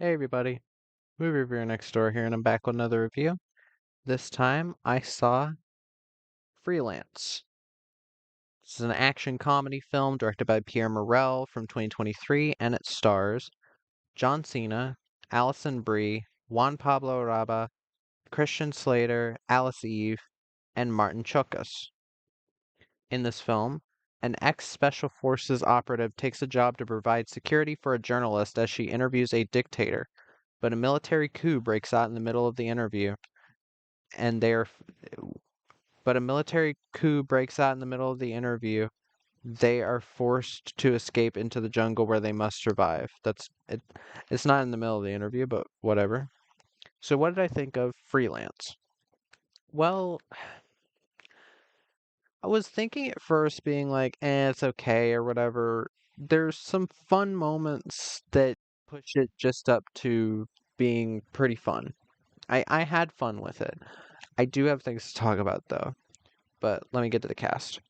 Hey everybody, movie reviewer next door here, and I'm back with another review. This time I saw Freelance. This is an action comedy film directed by Pierre Morel from 2023, and it stars John Cena, Alison Brie, Juan Pablo Raba, Christian Slater, Alice Eve, and Martin Chokas. In this film, an ex-Special Forces operative takes a job to provide security for a journalist as she interviews a dictator, but a military coup breaks out in the middle of the interview, and they are but a military coup breaks out in the middle of the interview. They are forced to escape into the jungle where they must survive. That's it. It's not in the middle of the interview, but whatever. So what did I think of Freelance? Well, I was thinking at first being like, it's okay or whatever. There's some fun moments that push it just up to being pretty fun. I had fun with it. I do have things to talk about though, but let me get to the cast.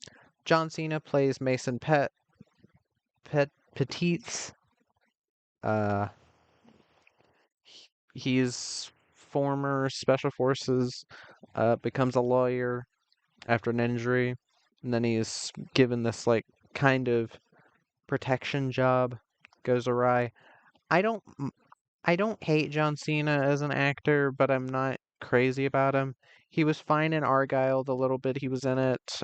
John Cena plays Mason Petites. Uh, he's former Special Forces, becomes a lawyer after an injury, and then he's given this like kind of protection job. Goes awry. I don't, I don't hate John Cena as an actor, but I'm not crazy about him. He was fine in Argyle the little bit he was in it.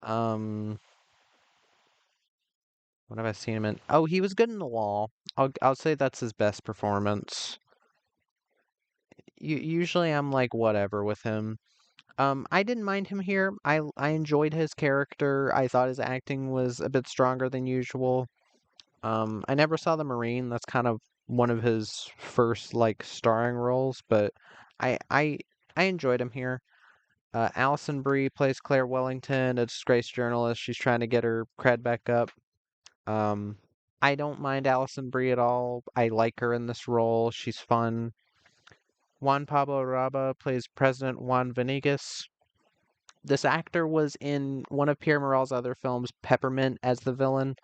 Um, what have I seen him in? Oh, he was good in The Wall. I'll say that's his best performance. Usually I'm like whatever with him. I didn't mind him here. I enjoyed his character. I thought his acting was a bit stronger than usual. I never saw The Marine. That's kind of one of his first like starring roles, but I I I enjoyed him here. Alison Brie plays Claire Wellington, a disgraced journalist. She's trying to get her cred back up. Um, I don't mind Alison Brie at all. I like her in this role. She's fun. Juan Pablo Raba plays President Juan Venegas. This actor was in one of Pierre Morel's other films, Peppermint, as the villain.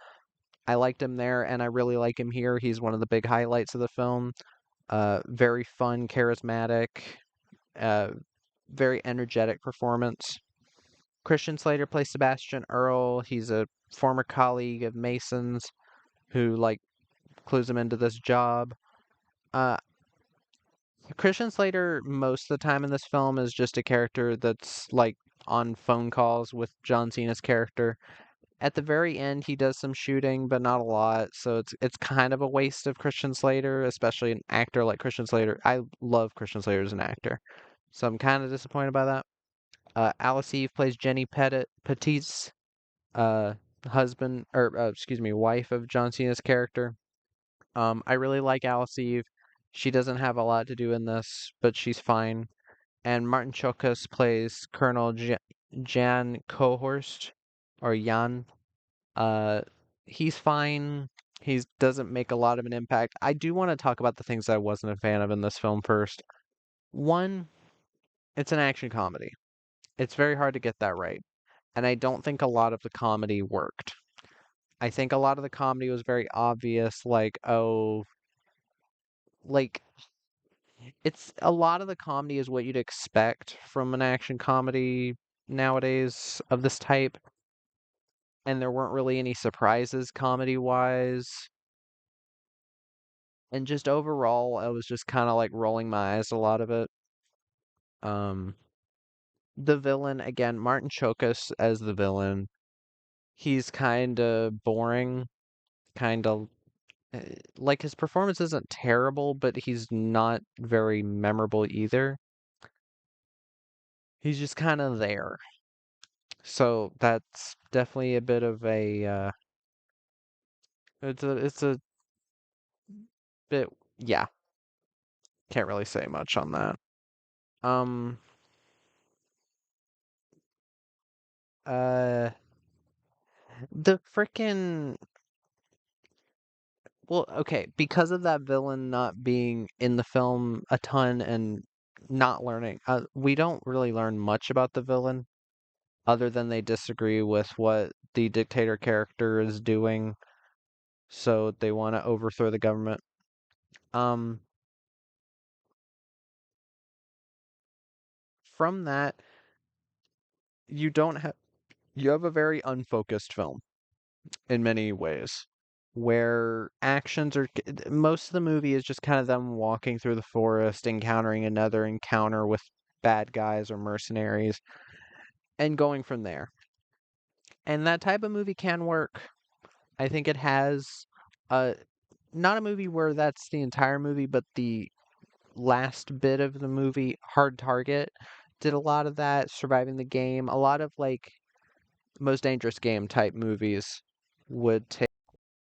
I liked him there, and I really like him here. He's one of the big highlights of the film. Very fun, charismatic, uh, very energetic performance. Christian Slater plays Sebastian Earle. He's a former colleague of Mason's who like clues him into this job. Uh, Christian Slater, most of the time in this film, is just a character that's like on phone calls with John Cena's character. At the very end, he does some shooting, but not a lot. So it's kind of a waste of Christian Slater, especially an actor like Christian Slater. I love Christian Slater as an actor, so I'm kind of disappointed by that. Alice Eve plays Jenny Petit's uh, husband, or excuse me, wife of John Cena's character. I really like Alice Eve. She doesn't have a lot to do in this, but she's fine. And Martin Chokas plays Colonel Jan Cohorst, or Jan. Uh, he's fine. He doesn't make a lot of an impact. I do want to talk about the things I wasn't a fan of in this film first. One, it's an action comedy. It's very hard to get that right. And I don't think a lot of the comedy worked. I think a lot of the comedy was very obvious, like, oh, like it's a lot of the comedy is what you'd expect from an action comedy nowadays of this type, and there weren't really any surprises comedy wise. And just overall, I was just kind of like rolling my eyes a lot of it. Um, the villain again, Martin Chokas as the villain. He's kind of boring, kind of like his performance isn't terrible, but he's not very memorable either. He's just kind of there. So that's definitely a bit of a it's a bit yeah, can't really say much on that. Um uh the frickin' well, okay, because of that villain not being in the film a ton and not learning, we don't really learn much about the villain other than they disagree with what the dictator character is doing. so they want to overthrow the government. Um, from that, you don't have you have a very unfocused film in many ways, where actions are most of the movie is just kind of them walking through the forest, encountering another encounter with bad guys or mercenaries, and going from there. And that type of movie can work. I think it has uh not a movie where that's the entire movie, but the last bit of the movie, Hard Target, did a lot of that, surviving the game. A lot of like most dangerous game type movies would take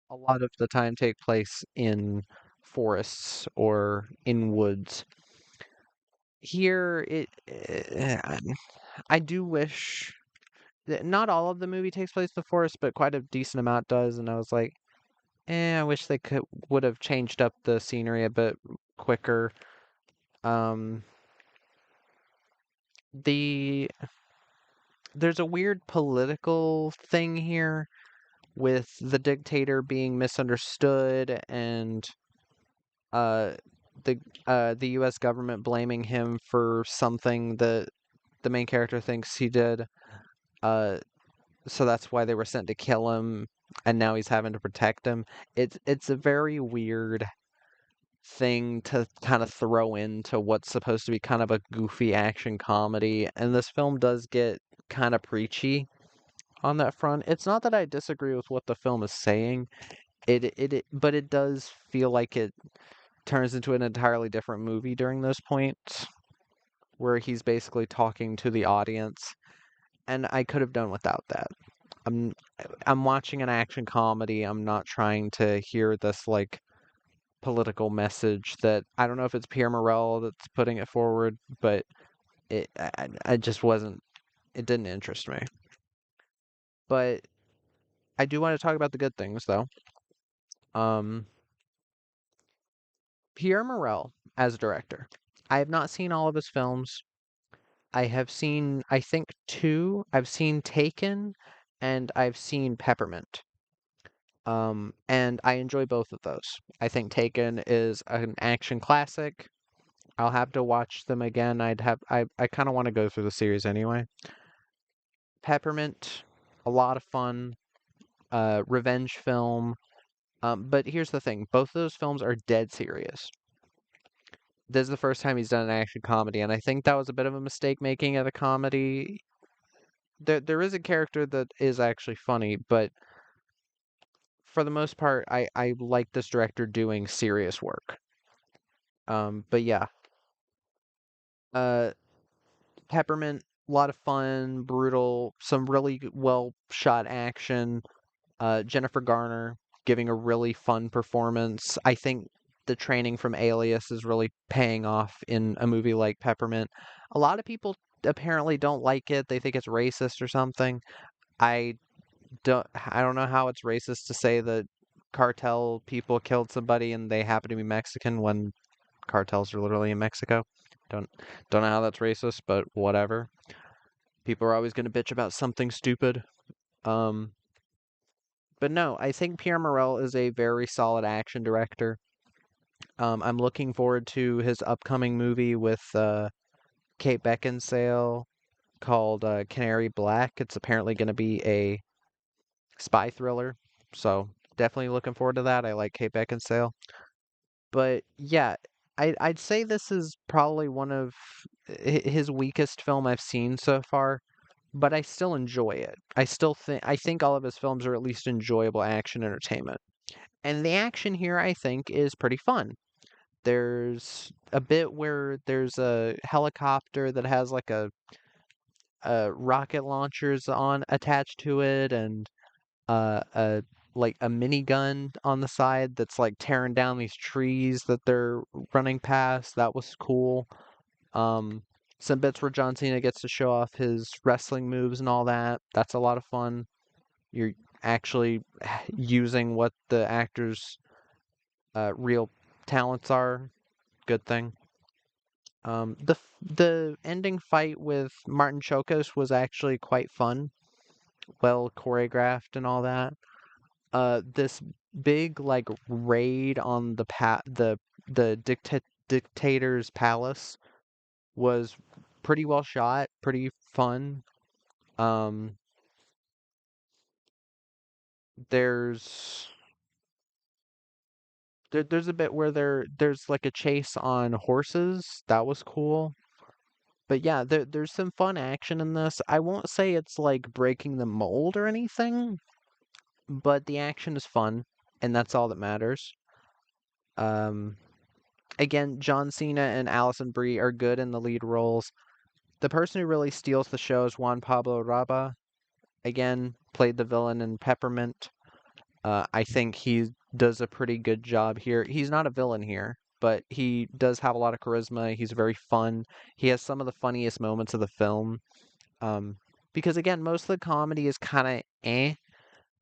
a lot of the time take place in forests or in woods. Here, I do wish that not all of the movie takes place in the forest, but quite a decent amount does. And I was like, I wish they could would have changed up the scenery a bit quicker. Um, the there's a weird political thing here with the dictator being misunderstood and uh the the US government blaming him for something that the main character thinks he did. Uh so that's why they were sent to kill him and now he's having to protect him. It's a very weird thing to kind of throw into what's supposed to be kind of a goofy action comedy, and this film does get kind of preachy on that front. It's not that I disagree with what the film is saying. But it does feel like it turns into an entirely different movie during those points where he's basically talking to the audience, and I could have done without that. I'm I'm watching an action comedy. I'm not trying to hear this like political message that I don't know if it's Pierre Morel that's putting it forward, but I just wasn't. It didn't interest me. But I do want to talk about the good things though. Um, Pierre Morel as a director. I have not seen all of his films. I have seen, I think, two. I've seen Taken and I've seen Peppermint. And I enjoy both of those. I think Taken is an action classic. I'll have to watch them again. I kind of want to go through the series anyway. Peppermint, a lot of fun, revenge film. But here's the thing, both of those films are dead serious. This is the first time he's done an action comedy, and I think that was a bit of a mistake making it a comedy. There is a character that is actually funny, but for the most part, I like this director doing serious work. But yeah, uh, Peppermint, a lot of fun, brutal, some really well shot action. Jennifer Garner giving a really fun performance. I think the training from Alias is really paying off in a movie like Peppermint. A lot of people apparently don't like it. They think it's racist or something. I I don't know how it's racist to say that cartel people killed somebody and they happen to be Mexican when cartels are literally in Mexico. Don't don't know how that's racist, but whatever. People are always going to bitch about something stupid. Um, but no, I think Pierre Morel is a very solid action director. I'm looking forward to his upcoming movie with Kate Beckinsale called Canary Black. It's apparently going to be a spy thriller, so definitely looking forward to that. I like Kate Beckinsale, but yeah, I'd say this is probably one of his weakest film I've seen so far. But I still enjoy it. I think all of his films are at least enjoyable action entertainment. And the action here, I think, is pretty fun. There's a bit where there's a helicopter that has like a rocket launchers on attached to it, and a like a minigun on the side that's like tearing down these trees that they're running past. That was cool. Um, some bits where John Cena gets to show off his wrestling moves and all that. That's a lot of fun. You're actually using what the actors' real talents are. Good thing. The ending fight with Martin Chokos was actually quite fun, well choreographed and all that. this big like raid on the dictator's palace was pretty well shot, pretty fun. Um, there's there's a bit where there's like a chase on horses. That was cool. But yeah, there's some fun action in this. I won't say it's like breaking the mold or anything, but the action is fun, and that's all that matters. Um, Again, John Cena and Alison Brie are good in the lead roles. The person who really steals the show is Juan Pablo Raba. Again, played the villain in Peppermint. I think he does a pretty good job here. He's not a villain here, but he does have a lot of charisma. He's very fun. He has some of the funniest moments of the film. Um, because again, most of the comedy is kind of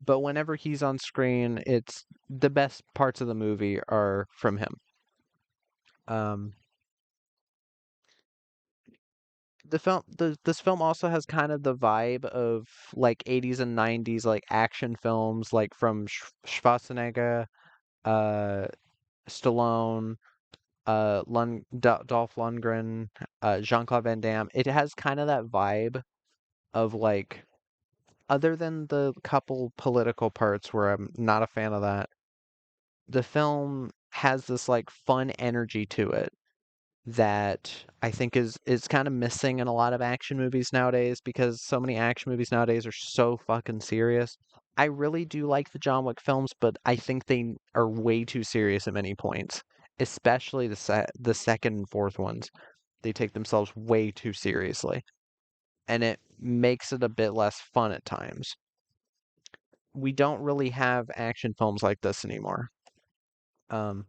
but whenever he's on screen, it's the best parts of the movie are from him. Um, this film also has kind of the vibe of like 80s and 90s like action films like from Schwarzenegger, uh Stallone, Dolph Lundgren, Jean-Claude Van Damme. It has kind of that vibe of like, other than the couple political parts where I'm not a fan of that, the film has this like fun energy to it that I think is kind of missing in a lot of action movies nowadays because so many action movies nowadays are so fucking serious. I really do like the John Wick films, but I think they are way too serious at many points, especially the second and fourth ones. They take themselves way too seriously, and it makes it a bit less fun at times. We don't really have action films like this anymore. Um,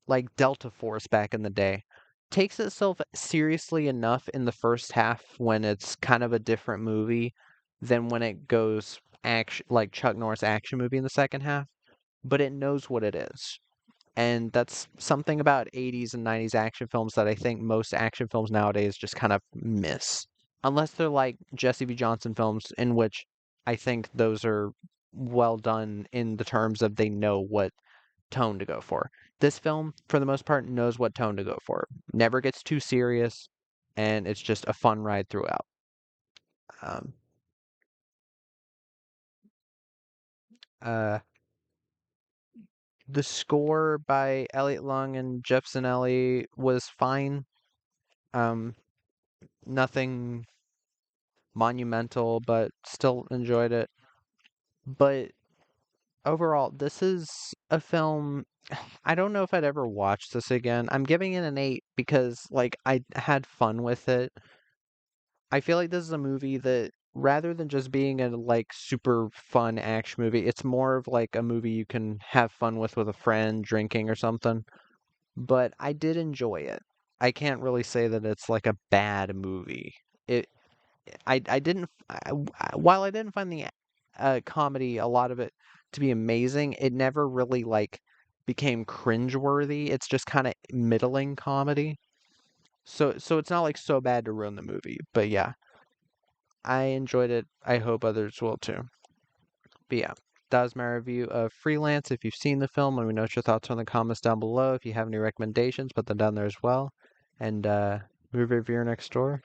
like Delta Force back in the day, takes itself seriously enough in the first half when it's kind of a different movie than when it goes action like Chuck Norris action movie in the second half, but it knows what it is. And that's something about 80s and 90s action films that I think most action films nowadays just kind of miss. Unless they're like Jesse V. Johnson films, in which I think those are well done in the terms of they know what tone to go for. This film, for the most part, knows what tone to go for. Never gets too serious, and it's just a fun ride throughout. Um, uh, the score by Elliot Lung and Jeff Zanelli was fine. Um, Nothing monumental, but still enjoyed it. But overall, this is a film. I don't know if I'd ever watch this again. I'm giving it an 8 because like I had fun with it. I feel like this is a movie that rather than just being a like super fun action movie, it's more of like a movie you can have fun with a friend drinking or something. But I did enjoy it. I can't really say that it's like a bad movie. It I didn't while I didn't find the comedy a lot of it to be amazing, it never really like became cringeworthy. It's just kind of middling comedy. So it's not like so bad to ruin the movie. But yeah, I enjoyed it. I hope others will too. But yeah, that was my review of Freelance. If you've seen the film, let me know what your thoughts are in the comments down below. If you have any recommendations, put them down there as well. And movie reviewer next door.